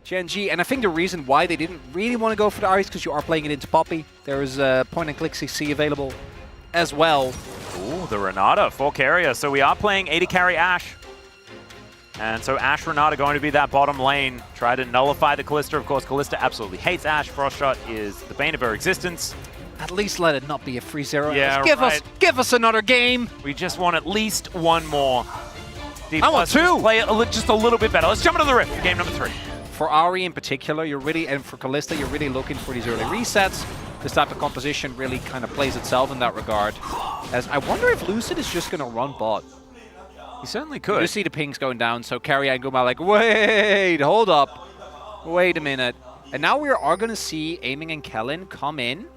Gen.G, and I think the reason why they didn't really want to go for the Ahri is because you are playing it into Poppy. There is a point-and-click CC available as well. Ooh, the Renata for Keria. So we are playing AD carry Ashe. And so Ashe Renata going to be that bottom lane. Try to nullify the Kalista. Of course, Kalista absolutely hates Ashe. Frost Shot is the bane of her existence. At least let it not be a 3-0. Yeah, give us another game. We just want at least one more. I want two. Play it just a little bit better. Let's jump into the Rift, game number 3. For Ahri in particular, and for Kalista, you're really looking for these early resets. This type of composition really kind of plays itself in that regard. As I wonder if Lucid is just going to run bot. He certainly could. You see the pings going down, so Keria and Guma are like, wait, hold up. Wait a minute. And now we are going to see Aiming and Kellen come in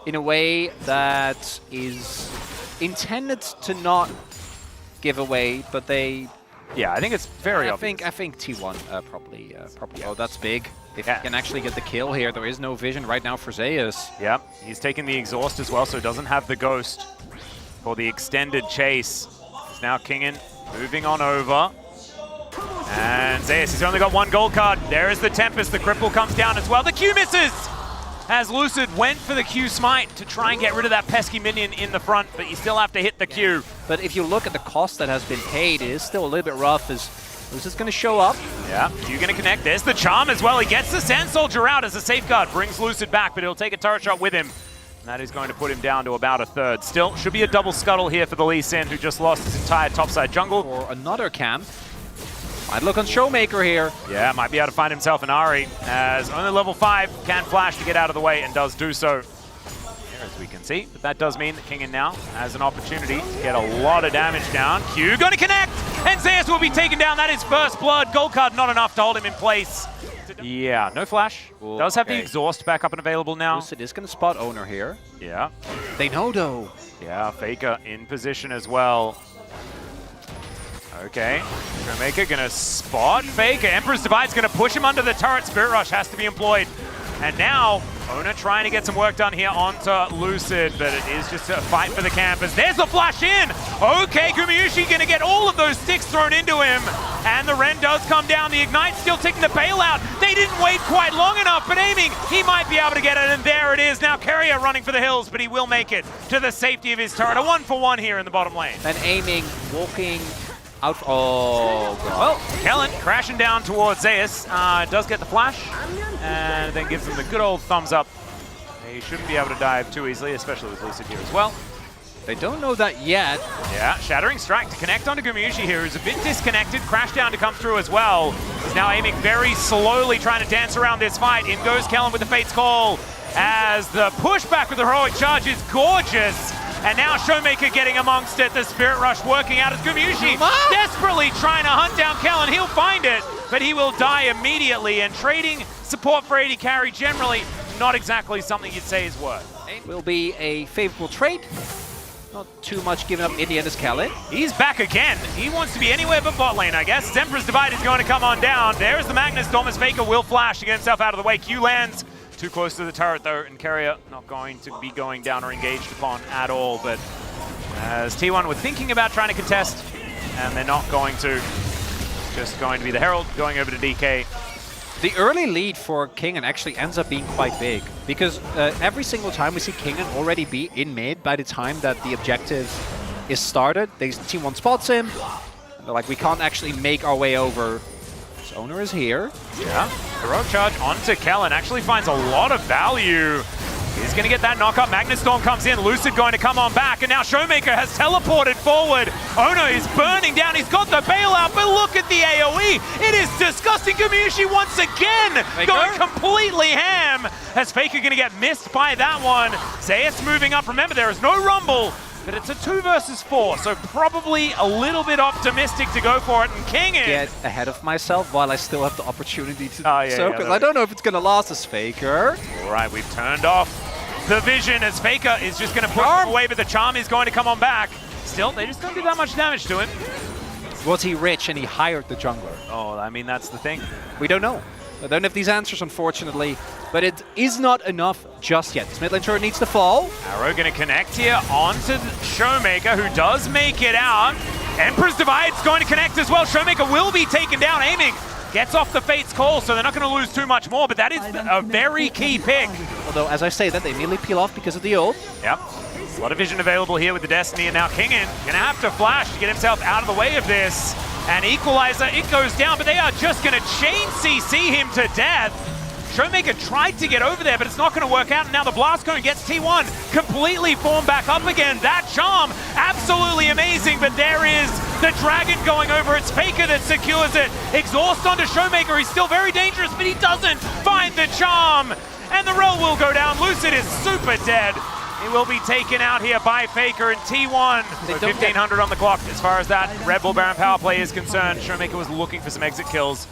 a way that is intended to not give away, but they... Yeah, I think it's very obvious. I think T1 probably. Oh, that's big. If he can actually get the kill here, there is no vision right now for Zeus. Yep, he's taking the exhaust as well, so doesn't have the ghost for the extended chase. He's now Kingen, moving on over. And Zeus, he's only got one gold card. There is the Tempest, the cripple comes down as well. The Q misses! As Lucid went for the Q smite to try and get rid of that pesky minion in the front, but you still have to hit the Q. But if you look at the cost that has been paid, it is still a little bit rough as Lucid's going to show up. Yeah, Q going to connect. There's the charm as well. He gets the Sand Soldier out as a safeguard, brings Lucid back, but he'll take a turret shot with him. And that is going to put him down to about a third. Still, should be a double scuttle here for the Lee Sin, who just lost his entire topside jungle. For another camp. Might look on Showmaker here. Yeah, might be able to find himself an Ahri, as only level 5 can flash to get out of the way and does do so. Here, as we can see, but that does mean that Kingen now has an opportunity to get a lot of damage down. Q going to connect, and Zeus will be taken down. That is first blood. Gold card not enough to hold him in place. Yeah, no flash. Ooh, does have the exhaust back up and available now. Lucid is going to spot Owner here. Yeah. They know though. Yeah, Faker in position as well. Okay, Showmaker gonna spot Faker. Emperor's Divide's gonna push him under the turret. Spirit Rush has to be employed. And now, Ona trying to get some work done here onto Lucid, but it is just a fight for the campers. There's the flash in! Okay, Gumayusi gonna get all of those sticks thrown into him. And the Ren does come down. The Ignite still taking the bailout. They didn't wait quite long enough, but Aiming, he might be able to get it, and there it is. Now Keria running for the hills, but he will make it to the safety of his turret. A 1-for-1 here in the bottom lane. And Aiming, walking out. Oh, God. Well, Kellen crashing down towards Zeus. Does get the flash, and then gives him the good old thumbs up. He shouldn't be able to dive too easily, especially with Lucid here as well. They don't know that yet. Yeah, Shattering Strike to connect onto Gumayusi here, who's a bit disconnected. Crash down to come through as well. He's now aiming very slowly, trying to dance around this fight. In goes Kellen with the Fate's Call, as the pushback with the heroic charge is gorgeous. And now Showmaker getting amongst it. The Spirit Rush working out as Gumayusi desperately trying to hunt down Kellen. He'll find it, but he will die immediately. And trading support for AD carry generally not exactly something you'd say is worth. Will be a favorable trade. Not too much given up in the end as Kellen. He's back again. He wants to be anywhere but bot lane, I guess. Emperor's Divide is going to come on down. There's the Magnus. Thomas Faker will flash to get himself out of the way. Q lands. Too close to the turret though, and Keria not going to be going down or engaged upon at all. But as T1 were thinking about trying to contest, and they're not going to. Just going to be the Herald going over to DK. The early lead for Kingen actually ends up being quite big, because every single time we see Kingen already be in mid by the time that the objective is started, T1 spots him, and they're like, we can't actually make our way over. His owner is here. Yeah, heroic charge onto Kellen, actually finds a lot of value. He's going to get that knockup. Magnus Storm comes in, Lucid going to come on back, and now Showmaker has teleported forward. Ono is burning down, he's got the bailout, but look at the AoE. It is disgusting. Gumayusi once again going completely ham, as Faker going to get missed by that one. Zeus moving up, remember there is no rumble, but it's a 2 versus 4, so probably a little bit optimistic to go for it, and Kingen get ahead of myself while I still have the opportunity to because I don't know if it's going to last as Faker. All right, we've turned off the vision as Faker is just going to push him away, but the charm is going to come on back. Still, they just don't do that much damage to him. Was he rich and he hired the jungler? Oh, I mean, that's the thing. We don't know. I don't have these answers, unfortunately, but it is not enough just yet. This mid lane turret needs to fall. Arrow going to connect here onto Showmaker, who does make it out. Emperor's Divide's going to connect as well. Showmaker will be taken down, Aiming Gets off the Fate's Call, so they're not going to lose too much more, but that is a very key pick. Although, as I say that, they immediately peel off because of the ult. Yep. A lot of vision available here with the Destiny, and now Kingen going to have to flash to get himself out of the way of this. And Equalizer, it goes down, but they are just going to chain CC him to death. Showmaker tried to get over there, but it's not going to work out. And now the Blast Cone gets T1 completely formed back up again. That charm, absolutely amazing, but there is the Dragon going over. It's Faker that secures it. Exhaust onto Showmaker. He's still very dangerous, but he doesn't find the charm. And the roll will go down. Lucid is super dead. He will be taken out here by Faker and T1. So 1,500 on the clock as far as that Red Bull Baron power play is concerned. Showmaker was looking for some exit kills.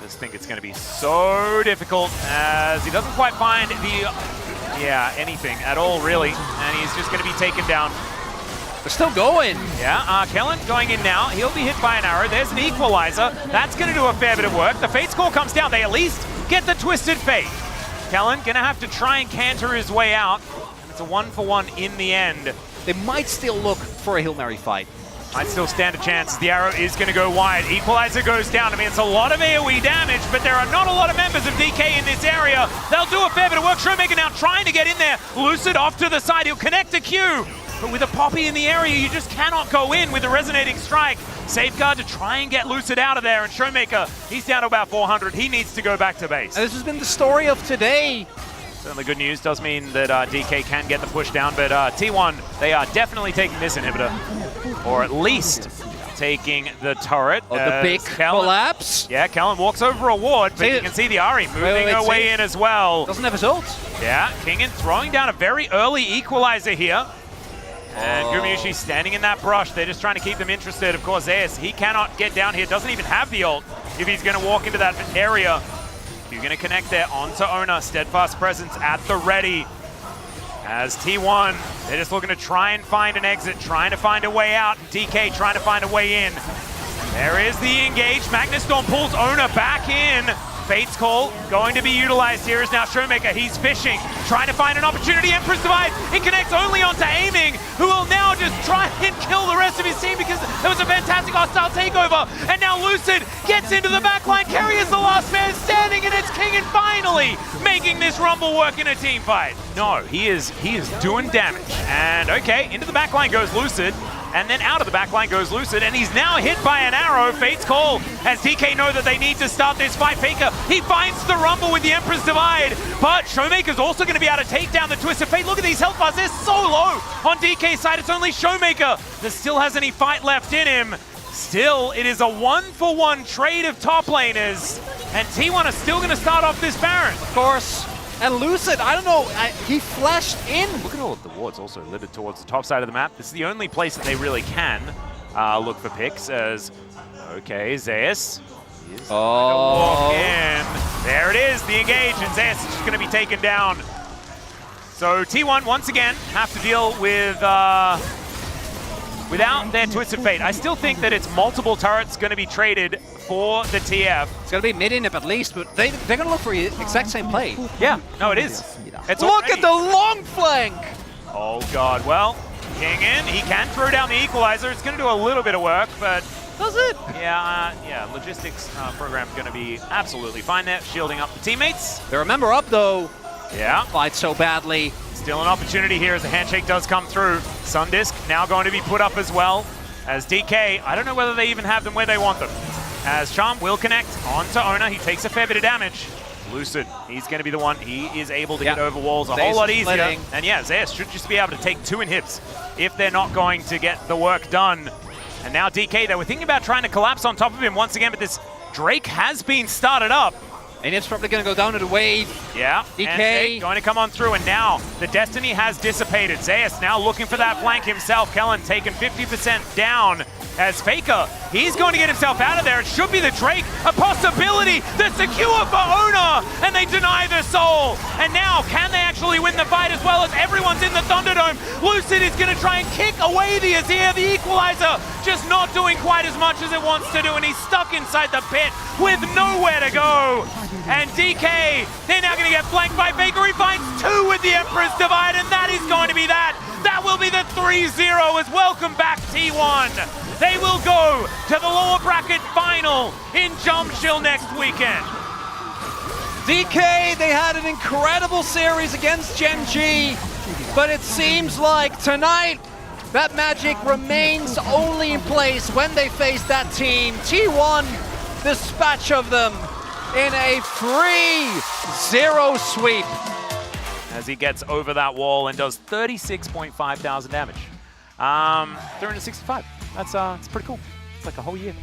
Just think it's going to be so difficult as he doesn't quite find anything at all, really. And he's just going to be taken down. They're still going. Yeah, Kellen going in now. He'll be hit by an arrow. There's an Equalizer. That's going to do a fair bit of work. The Fate's Call comes down. They at least get the Twisted Fate. Kellen going to have to try and canter his way out. It's a 1-for-1 in the end. They might still look for a Hail Mary fight. Might still stand a chance. The arrow is going to go wide. Equalizer goes down. I mean, it's a lot of AoE damage, but there are not a lot of members of DK in this area. They'll do a fair bit of work. Showmaker now trying to get in there. Lucid off to the side. He'll connect to Q. But with a Poppy in the area, you just cannot go in with a Resonating Strike. Safeguard to try and get Lucid out of there. And Showmaker, he's down to about 400. He needs to go back to base. And this has been the story of today. Certainly good news. Does mean that DK can get the push down, but T1, they are definitely taking this inhibitor. Or at least taking the turret. Oh, the big collapse. Yeah, Kellen walks over a ward, but you can see the Ahri moving her way in as well. Doesn't have his ult. Yeah, Kingen throwing down a very early Equalizer here. And Gumayusi standing in that brush. They're just trying to keep them interested. Of course, Zeus, he cannot get down here. Doesn't even have the ult if he's going to walk into that area. You're going to connect there onto Ona. Steadfast presence at the ready. As T1, they're just looking to try and find an exit, trying to find a way out. DK trying to find a way in. There is the engage. Magnus Storm pulls Ona back in. Fate's Call going to be utilized here is now Showmaker. He's fishing, trying to find an opportunity. Empress Divide, it connects only onto Aiming, who will now just try and kill the rest of his team because there was a fantastic hostile takeover. And now Lucid gets into the backline. Kerry is the last man standing, and it's Kingen finally making this Rumble work in a team fight. No, he is doing damage. And okay, into the backline goes Lucid. And then out of the backline goes Lucid, and he's now hit by an arrow. Fate's Call, as DK know that they need to start this fight. Faker, he finds the Rumble with the Emperor's Divide, but Showmaker's also going to be able to take down the Twisted Fate. Look at these health bars, they're so low on DK's side. It's only Showmaker that still has any fight left in him. Still, it is a 1-for-1 trade of top laners, and T1 are still going to start off this Baron. Of course. And Lucid, I don't know, he flashed in. Look at all of the wards also littered towards the top side of the map. This is the only place that they really can look for picks as, okay, Zeus is walk in. There it is, the engage, and Zeus is just going to be taken down. So T1, once again, have to deal with without their Twisted Fate. I still think that it's multiple turrets going to be traded for the TF. It's going to be mid-inhib at least, but they're going to look for the exact same play. Yeah, no, it is. It's look at the long flank! Oh, God. Well, Kingen, he can throw down the Equalizer. It's going to do a little bit of work, but... Does it? Yeah, logistics program's going to be absolutely fine there, shielding up the teammates. They're a member up, though. Yeah. Fight so badly. Still an opportunity here as the handshake does come through. Sundisk now going to be put up as well. As DK, I don't know whether they even have them where they want them. As Charm will connect onto Ona. He takes a fair bit of damage. Lucid, he's going to be the one. He is able to get over walls a whole lot easier. And yeah, Zeus should just be able to take 2 inhibs if they're not going to get the work done. And now DK, they were thinking about trying to collapse on top of him once again, but this Drake has been started up. And it's probably going to go down to the wave. Yeah, DK going to come on through, and now the Destiny has dissipated. Zeus now looking for that flank himself. Kellen taking 50% down as Faker. He's going to get himself out of there. It should be the Drake, a possibility. The secure for Ona, and they deny the soul. And now, can they actually win the fight as well as everyone's in the Thunderdome? Lucid is going to try and kick away the Azir, the Equalizer, just not doing quite as much as it wants to do, and he's stuck inside the pit with nowhere to go. And DK, they're now going to get flanked by Faker. He finds 2 with the Emperor's Divide, and that is going to be that. That will be the 3-0 as welcome back T1. They will go to the lower bracket final in Jumshill next weekend. DK, they had an incredible series against Gen G, but it seems like tonight that magic remains only in place when they face that team. T1 dispatch of them in a 3-0 sweep. As he gets over that wall and does 36.5 thousand damage. 365. That's pretty cool. It's like a whole year.